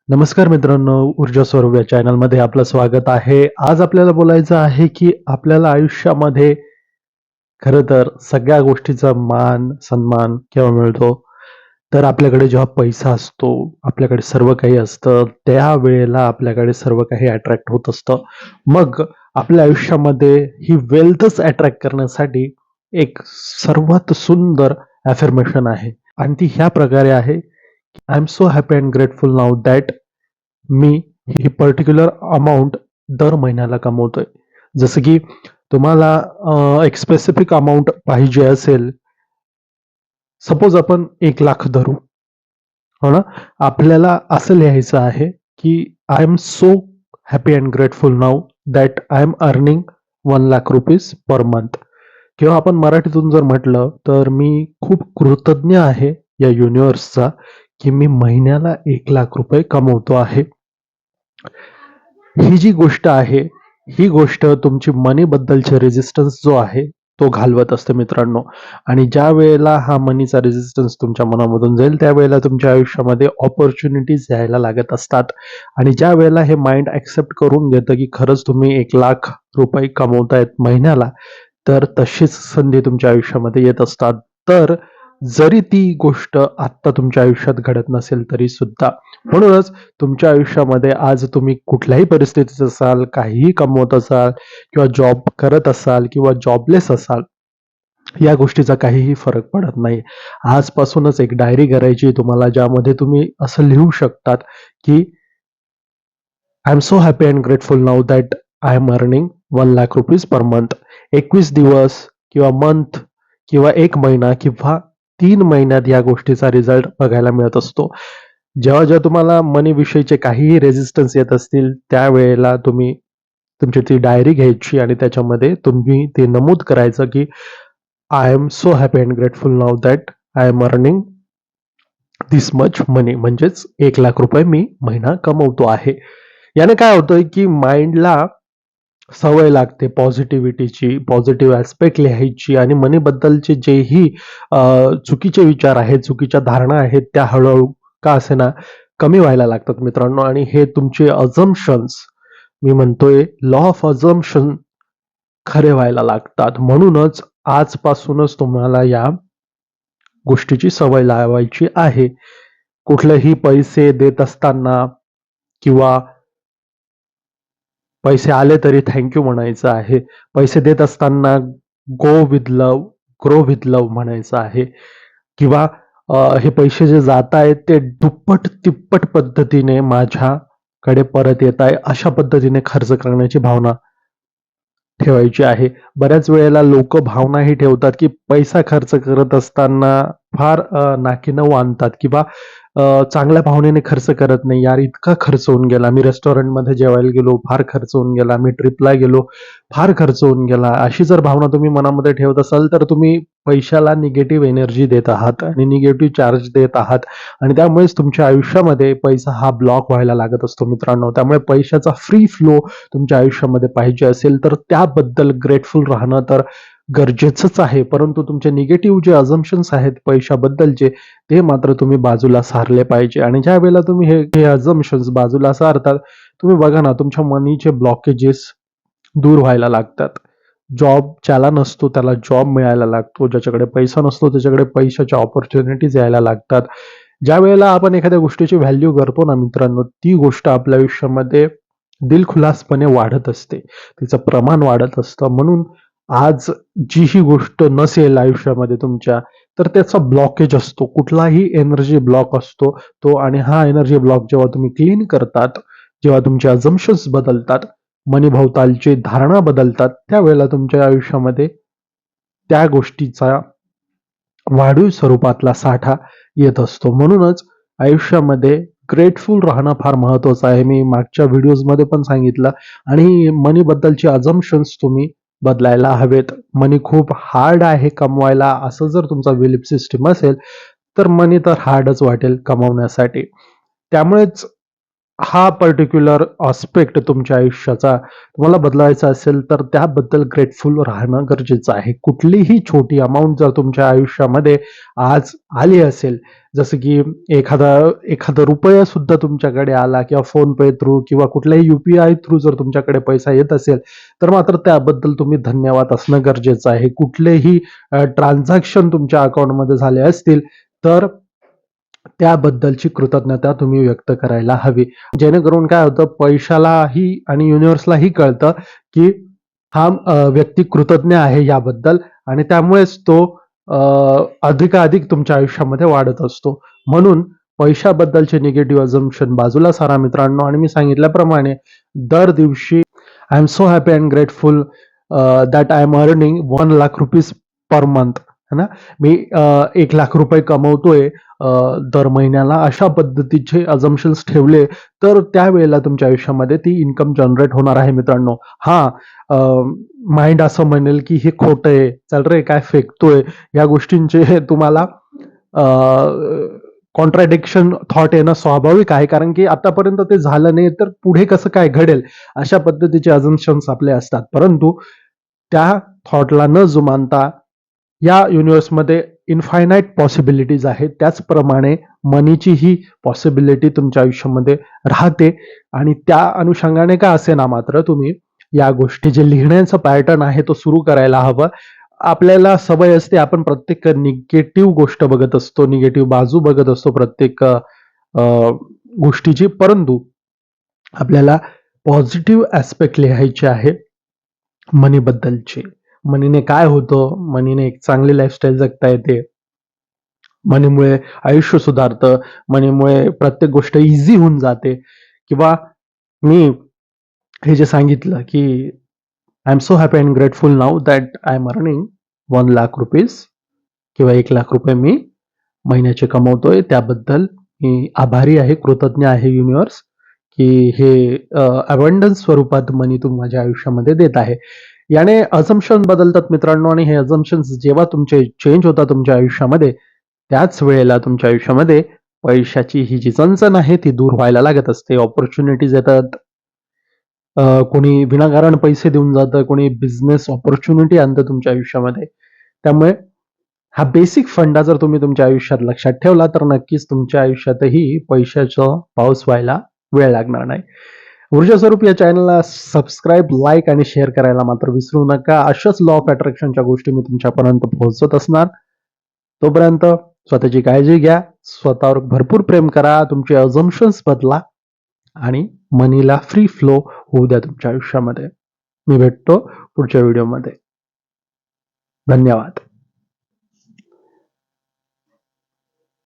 नमस्कार मित्रांनो, ऊर्जा स्वरूप या चॅनलमध्ये आपलं स्वागत आहे. आज आपल्याला बोलायचं आहे, की आपल्याला आयुष्यामध्ये खरं तर सगळ्या गोष्टीचा मान, सन्मान केव्हा मिळतो? तर आपल्याकडे जेव्हा पैसा असतो, आपल्याकडे सर्व काही असतं, त्यावेळेला आपल्याकडे सर्व काही अट्रॅक्ट होत असतं. मग आपल्या आयुष्यामध्ये ही वेल्थच अट्रॅक्ट करण्यासाठी एक सर्वात सुंदर अफर्मेशन आहे आणि ती ह्या प्रकारे आहे, I am so happy and grateful now that me he particular amount दर महिन्याला कमवतोय. जसं की तुम्हाला एक स्पेसिफिक अमाउंट पाहिजे असेल, सपोज आपण 1,00,000 धरू, हो ना? आपल्याला असं लिहायचं आहे, की I am so happy and grateful now that I am earning ₹1,00,000 per month. किंवा आपण मराठीतून जर म्हटलं, तर मी खूप कृतज्ञ आहे या युनिव्हर्सचा, की मी महिन्याला ₹1,00,000 कमवतो आहे. ही जी गोष्ट आहे, ही गोष्ट तुमची मनीबद्दलचे रेझिस्टन्स जो आहे, तो घालवत असते मित्रांनो. आणि ज्या वेळेला हा मनीचा रेझिस्टन्स तुमच्या मनामधून जाईल, त्यावेळेला तुमच्या आयुष्यामध्ये अपॉर्च्युनिटीज यायला लागत असतात. आणि ज्या वेळेला हे माइंड एक्सेप्ट करून घेतं, की खरंच तुम्ही ₹1,00,000 कमवतायत महिन्याला, तर तशीच संधी तुमच्या आयुष्यामध्ये येत असतात. तर जरी ती गोष्ट आत्ता तुमच्या आयुष्यात घडत नसेल तरी सुद्धा. म्हणूनच तुमच्या आयुष्यामध्ये आज तुम्ही कुठल्याही परिस्थितीत असाल, काहीही कमवत असाल किंवा जॉब करत असाल किंवा जॉबलेस असाल, या गोष्टीचा काहीही फरक पडत नाही. आजपासूनच एक डायरी करायची तुम्हाला, ज्यामध्ये तुम्ही असं लिहू शकतात, की I am so happy and grateful now that I am earning ₹1,00,000 per month. 21 दिवस किंवा मंथ किंवा 1 महिना किंवा 3 महिन्यात या गोष्टीचा रिझल्ट बघायला मिळत असतो. जेव्हा तुम्हाला मनीविषयीचे काहीही रेझिस्टन्स येत असतील, त्यावेळेला तुम्ही तुमची ती डायरी घ्यायची आणि त्याच्यामध्ये तुम्ही ते नमूद करायचं, की I am so happy and grateful now that I am earning this much money. म्हणजेच ₹1,00,000 मी महिना कमवतो आहे. याने काय होतंय, की माइंडला सवय लागते पॉझिटिव्हिटीची, पॉझिटिव्ह ॲस्पेक्ट लिहायची आणि मनीबद्दलचे जेही अ, चुकीचे विचार आहेत, चुकीच्या धारणा आहेत, त्या हळू का असेना कमी व्हायला लागतात मित्रांनो. आणि हे तुमचे अझम्पशन्स, मी म्हणतोय लॉ ऑफ अझम्पशन खरे व्हायला लागतात. म्हणूनच आजपासूनच तुम्हाला या गोष्टीची सवय लावायची आहे. कुठलेही पैसे देत असताना किंवा पैसे आले तरी थँक यू म्हणायचं आहे. पैसे देत असताना go with love, grow with love म्हणायचं आहे. किंवा हे पैसे जे जात आहेत ते दुप्पट-तिप्पट पद्धतीने माझ्याकडे परत येत आहे, अशा पद्धतीने खर्च करण्याची भावना ठेवायची आहे. बऱ्याच वेळेला लोकं भावनाही ठेवतात, की पैसा खर्च करत असताना फार नाकीनऊ आणतात किंवा चांगल्या भावनेने खर्च करत नाही. यार इतका खर्च होऊन गेला. मी रेस्टॉरंटमध्ये जेवायला गेलो, फार खर्च होऊन गेला. मी ट्रिपला गेलो, फार खर्च होऊन गेला. अशी जर भावना तुम्ही मनामध्ये ठेवत असाल, तर तुम्ही पैशाला निगेटिव्ह एनर्जी देत आहात आणि निगेटिव्ह चार्ज देत आहात आणि त्यामुळेच तुमच्या आयुष्यामध्ये पैसा हा ब्लॉक व्हायला लागत असतो मित्रांनो. त्यामुळे पैशाचा फ्री फ्लो तुमच्या आयुष्यामध्ये पाहिजे असेल, तर त्याबद्दल ग्रेटफुल राहणं तर गरजेचंच आहे. परंतु तुमचे निगेटिव्ह जे अझम्पशन्स आहेत पैशाबद्दलचे, ते मात्र तुम्ही बाजूला सारले पाहिजे. आणि ज्यावेळेला तुम्ही हे अझम्पशन्स बाजूला सारतात, तुम्ही बघा ना तुमच्या मनीचे ब्लॉकेजेस दूर व्हायला लागतात. जॉब ज्याला नसतो त्याला जॉब मिळायला लागतो. ज्याच्याकडे पैसा नसतो त्याच्याकडे पैशाच्या अपॉर्च्युनिटीज यायला लागतात. ज्यावेळेला आपण एखाद्या गोष्टीची व्हॅल्यू करतो ना मित्रांनो, ती गोष्ट आपल्या आयुष्यामध्ये दिलखुलासपणे वाढत असते. तिचं प्रमाण वाढत असतं. म्हणून आज जी ही गोष्ट नसेल आयुष्यामध्ये तुमच्या, तर त्याचा ब्लॉकेज असतो. कुठलाही एनर्जी ब्लॉक असतो तो. आणि हा एनर्जी ब्लॉक जेव्हा तुम्ही क्लीन करतात, जेव्हा तुमचे अझम्पशन्स बदलतात, मनीभोवतालची धारणा बदलतात, त्यावेळेला तुमच्या आयुष्यामध्ये त्या गोष्टीचा वाढीव स्वरूपातला साठा येत असतो. म्हणूनच आयुष्यामध्ये ग्रेटफुल राहणं फार महत्वाचं आहे. मी मागच्या व्हिडिओजमध्ये पण सांगितलं. आणि मनीबद्दलचे अझम्पशन्स तुम्ही बदलायला हवेत. मनी खूप हार्ड आहे कमवायला, असं जर तुमचा बिलीफ सिस्टम असेल, तर मनी तर हार्डच वाटेल कमवण्यासाठी. त्यामुळेच हा पर्टिक्युलर आस्पेक्ट तुमच्या आयुष्याचा तुम्हाला बदलायचा असेल, तर त्याबद्दल ग्रेटफुल राहणं गरजेचं आहे. कुठलीही छोटी अमाउंट जर तुमच्या आयुष्यामध्ये आज आली असेल, जसं की एखादा एखादा रुपया सुद्धा तुमच्याकडे आला किंवा फोनपे थ्रू किंवा कुठल्याही यू-पी-आय थ्रू जर तुमच्याकडे पैसा येत असेल, तर मात्र त्याबद्दल तुम्ही धन्यवाद असणं गरजेचं आहे. कुठलेही ट्रान्झॅक्शन तुमच्या अकाउंटमध्ये झाले असतील, तर त्याबद्दलची कृतज्ञता तुम्ही व्यक्त करायला हवी. जेणेकरून काय होतं, पैशालाही आणि युनिव्हर्सलाही कळतं, की हा व्यक्ती कृतज्ञ आहे याबद्दल आणि त्यामुळेच तो अ, अधिकाधिक तुमच्या आयुष्यामध्ये वाढत असतो. म्हणून पैशाबद्दलचे निगेटिव्ह अझम्पशन बाजूला सारा मित्रांनो आणि मी सांगितल्याप्रमाणे दर दिवशी I am so happy and grateful that I am earning ₹1,00,000 per month. है ना? मी ₹1,00,000 कमवतोय दर महिन्याला अशा पद्धतीचे अझम्पशन्स ठेवले, तर त्यावेळेला तुमच्या आयुष्यामध्ये ती इन्कम जनरेट होणार आहे मित्रांनो. हां, माइंड असं म्हणेल, की हे खोटं आहे, चल रे काय फेकतोय, या गोष्टींचे तुम्हाला कॉन्ट्राडिक्शन थॉट येणं स्वाभाविक आहे. कारण की आतापर्यंत ते झालं नाही, तर पुढे कसं काय घडेल? अशा पद्धतीचे अझम्पशन्स आपले असतात. परंतु त्या थॉटला न जुमानता या युनिव्हर्समध्ये इन्फायनाईट पॉसिबिलिटीज आहेत. त्याचप्रमाणे मनीचीही पॉसिबिलिटी तुमच्या आयुष्यामध्ये राहते आणि त्या अनुषंगाने का असेना मात्र तुम्ही या गोष्टी जे लिहिण्याचा पॅटर्न आहे तो सुरू करायला हवं. आपल्याला सवय असते आपण प्रत्येक निगेटिव्ह गोष्ट बघत असतो, निगेटिव्ह बाजू बघत असतो प्रत्येक गोष्टीची. परंतु आपल्याला पॉझिटिव्ह ॲस्पेक्ट लिहायचे आहे मनीबद्दलचे. मनीने काय होतं? मनीने एक चांगली लाईफस्टाईल जगता येते. मनीमुळे आयुष्य सुधारतं. मनीमुळे प्रत्येक गोष्ट ईझी होऊन जाते किंवा मी हे जे सांगितलं, की I am so happy and grateful now that I am earning ₹1,00,000 किंवा ₹1,00,000 मी महिन्याचे कमवतोय. त्याबद्दल मी आभारी आहे, कृतज्ञ आहे युनिव्हर्स, की हे अबंडन्स स्वरूपात मनी तू माझ्या आयुष्यामध्ये देत आहे. याने अझम्पशन बदलतात मित्रांनो आणि हे अझम्पशन्स जेव्हा तुमचे चेंज होतात तुमच्या आयुष्यामध्ये, त्याच वेळेला तुमच्या आयुष्यामध्ये पैशाची ही जी चणचण आहे ती दूर व्हायला लागत असते. अपॉर्च्युनिटीज येतात. कोणी विनाकारण पैसे देऊन जातं, कोणी बिझनेस अपॉर्च्युनिटी आणतं तुमच्या आयुष्यामध्ये. त्यामुळे हा बेसिक फंडा जर तुम्ही तुमच्या आयुष्यात लक्षात ठेवला, तर नक्कीच तुमच्या आयुष्यातही पैशाचा पाऊस व्हायला वेळ लागणार नाही. ऊर्जा स्वरूप या चॅनलला सबस्क्राईब, लाईक आणि शेअर करायला मात्र विसरू नका. अशाच लॉ ऑफ अट्रॅक्शनच्या गोष्टी मी तुमच्यापर्यंत पोहोचवत असणार. तोपर्यंत स्वतःची काळजी घ्या, स्वतःवर भरपूर प्रेम करा, तुमचे अझम्पशन्स बदला आणि मनीला फ्री फ्लो होऊ द्या तुमच्या आयुष्यामध्ये. मी भेटतो पुढच्या व्हिडिओमध्ये. धन्यवाद.